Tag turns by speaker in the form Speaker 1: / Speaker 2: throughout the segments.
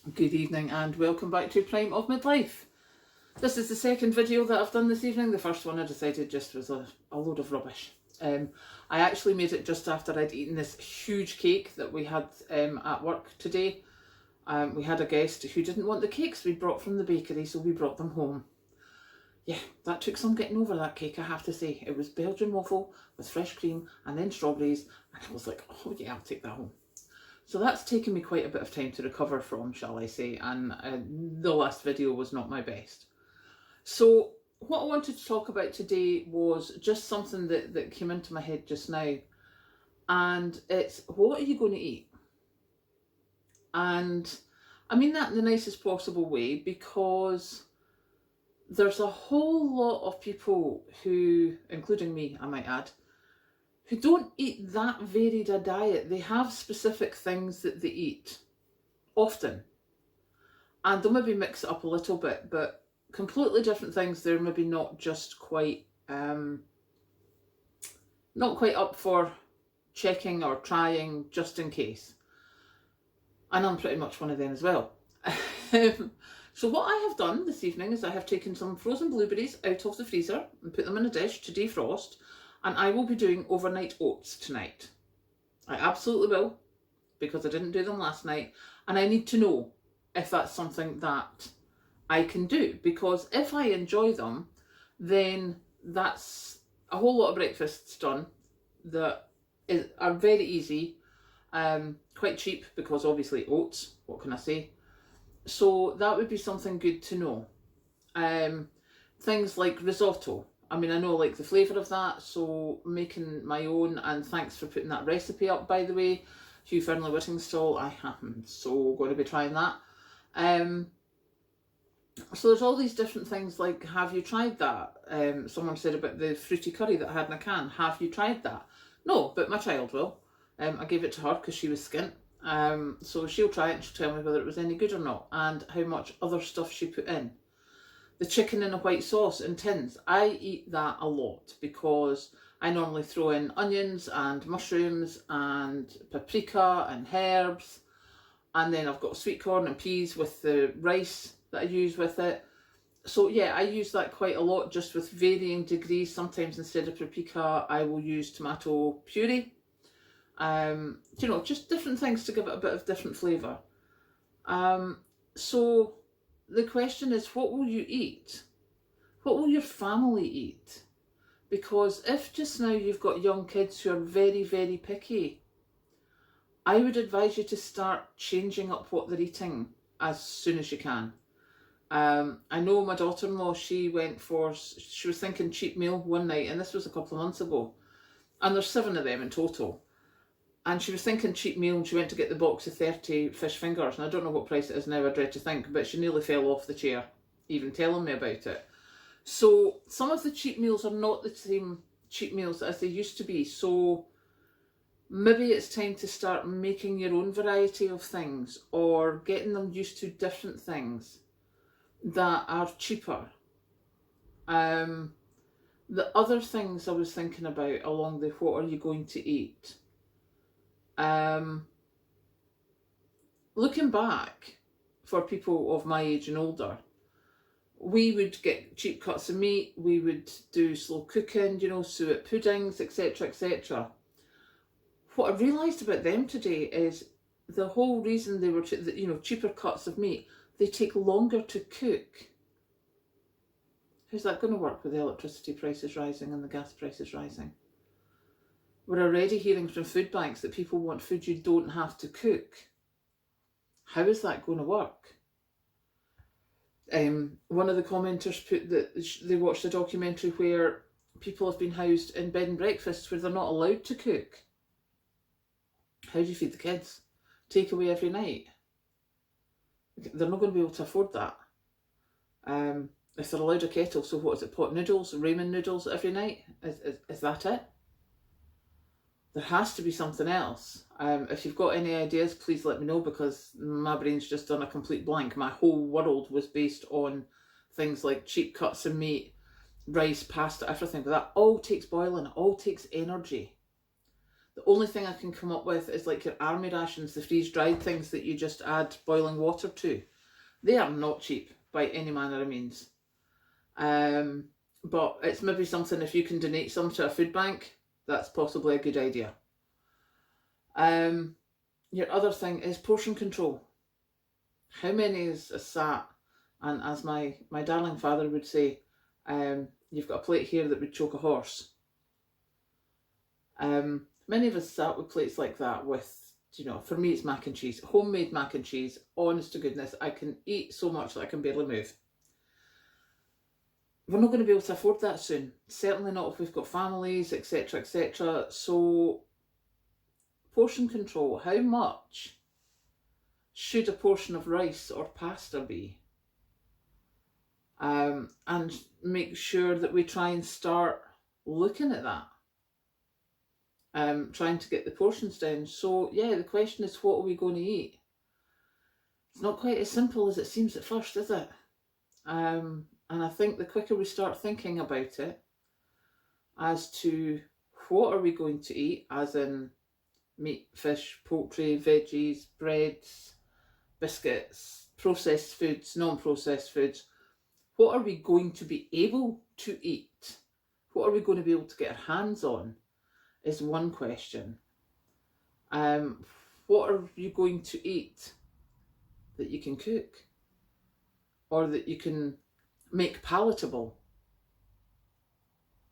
Speaker 1: Good evening and welcome back to Prime of Midlife. This is the second video that I've done this evening. The first one I decided just was a load of rubbish. I actually made it just after I'd eaten this huge cake that we had at work today. We had a guest who didn't want the cakes we brought from the bakery, so we brought them home. Yeah, that took some getting over, that cake, I have to say. It was Belgian waffle with fresh cream and then strawberries, and I was like, oh yeah, I'll take that home. So that's taken me quite a bit of time to recover from, shall I say, and the last video was not my best. So what I wanted to talk about today was just something that came into my head just now, and it's, what are you going to eat? And I mean that in the nicest possible way, because there's a whole lot of people who, including me, I might add, who don't eat that varied a diet. They have specific things that they eat, often. And they'll maybe mix it up a little bit, but completely different things. They're maybe not just quite, not quite up for checking or trying just in case. And I'm pretty much one of them as well. So what I have done this evening is I have taken some frozen blueberries out of the freezer and put them in a dish to defrost. And I will be doing overnight oats tonight. I absolutely will, because I didn't do them last night. And I need to know if that's something that I can do. Because if I enjoy them, then that's a whole lot of breakfasts done that are very easy, quite cheap, because obviously oats, what can I say? So that would be something good to know. Things like risotto. I mean, I know like the flavour of that, so making my own, and thanks for putting that recipe up, by the way, Hugh Fernley Whittingstall. I am so going to be trying that. So there's all these different things like, have you tried that? Someone said about the fruity curry that I had in a can. Have you tried that? No, but my child will. I gave it to her because she was skint. So she'll try it and she'll tell me whether it was any good or not, and how much other stuff she put in. The chicken in a white sauce in tins, I eat that a lot because I normally throw in onions and mushrooms and paprika and herbs, and then I've got sweet corn and peas with the rice that I use with it. So yeah, I use that quite a lot, just with varying degrees. Sometimes instead of paprika I will use tomato puree. You know, just different things to give it a bit of different flavour. So the question is, what will you eat? What will your family eat? Because if just now you've got young kids who are very, very picky, I would advise you to start changing up what they're eating as soon as you can. I know my daughter-in-law, she was thinking cheap meal one night, and this was a couple of months ago, and there's 7 of them in total. And she was thinking cheap meal, and she went to get the box of 30 fish fingers, and I don't know what price it is now, I dread to think, but she nearly fell off the chair even telling me about it. So some of the cheap meals are not the same cheap meals as they used to be, so maybe it's time to start making your own variety of things, or getting them used to different things that are cheaper. The other things I was thinking about along the what are you going to eat, looking back, for people of my age and older, we would get cheap cuts of meat, we would do slow cooking, you know, suet puddings, etc, etc. What I realised about them today is the whole reason they were, you know, cheaper cuts of meat, they take longer to cook. How's that going to work with the electricity prices rising and the gas prices rising? We're already hearing from food banks that people want food you don't have to cook. How is that going to work? One of the commenters put that they watched a documentary where people have been housed in bed and breakfasts where they're not allowed to cook. How do you feed the kids? Take away every night? They're not going to be able to afford that. If they're allowed a kettle, so what is it, pot noodles, ramen noodles every night? Is that it? There has to be something else. If you've got any ideas, please let me know, because my brain's just done a complete blank. My whole world was based on things like cheap cuts of meat, rice, pasta, everything. But that all takes boiling, it all takes energy. The only thing I can come up with is like your army rations, the freeze-dried things that you just add boiling water to. They are not cheap by any manner of means. But it's maybe something, if you can donate some to a food bank, that's possibly a good idea. Your other thing is portion control. How many is sat? And as my darling father would say, you've got a plate here that would choke a horse. Many of us sat with plates like that with, for me it's mac and cheese, homemade mac and cheese, honest to goodness, I can eat so much that I can barely move. We're not going to be able to afford that soon. Certainly not if we've got families, etc., etc. So, portion control. How much should a portion of rice or pasta be? And make sure that we try and start looking at that. Trying to get the portions down. So, yeah, the question is, what are we going to eat? It's not quite as simple as it seems at first, is it? And I think the quicker we start thinking about it as to what are we going to eat, as in meat, fish, poultry, veggies, breads, biscuits, processed foods, non-processed foods, what are we going to be able to eat? What are we going to be able to get our hands on is one question. What are you going to eat that you can cook or that you can make palatable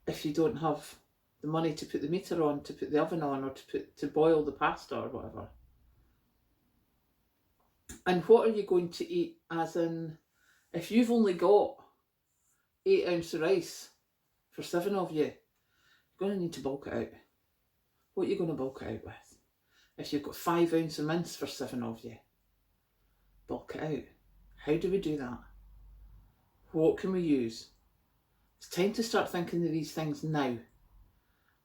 Speaker 1: if you don't have the money to put the meter on, to put the oven on, or to boil the pasta or whatever? And what are you going to eat, as in, if you've only got 8 ounce of rice for 7 of you, you're going to need to bulk it out. What are you going to bulk it out with? If you've got 5 ounce of mince for 7 of you, bulk it out. How do we do that? What can we use? It's time to start thinking of these things now,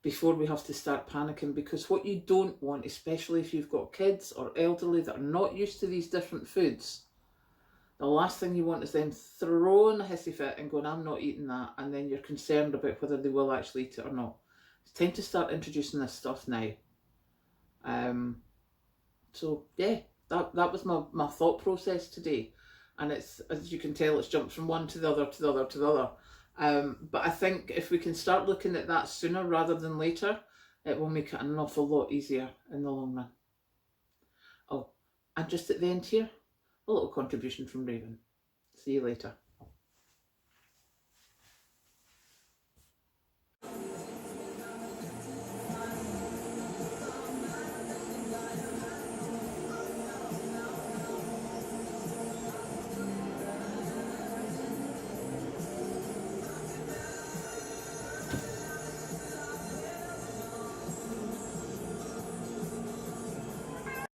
Speaker 1: before we have to start panicking, because what you don't want, especially if you've got kids or elderly that are not used to these different foods, the last thing you want is them throwing a hissy fit and going, I'm not eating that, and then you're concerned about whether they will actually eat it or not. It's time to start introducing this stuff now. So yeah, that was my thought process today. And it's, as you can tell, it's jumped from one to the other, to the other, to the other. But I think if we can start looking at that sooner rather than later, it will make it an awful lot easier in the long run. Oh, and just at the end here, a little contribution from Raven. See you later.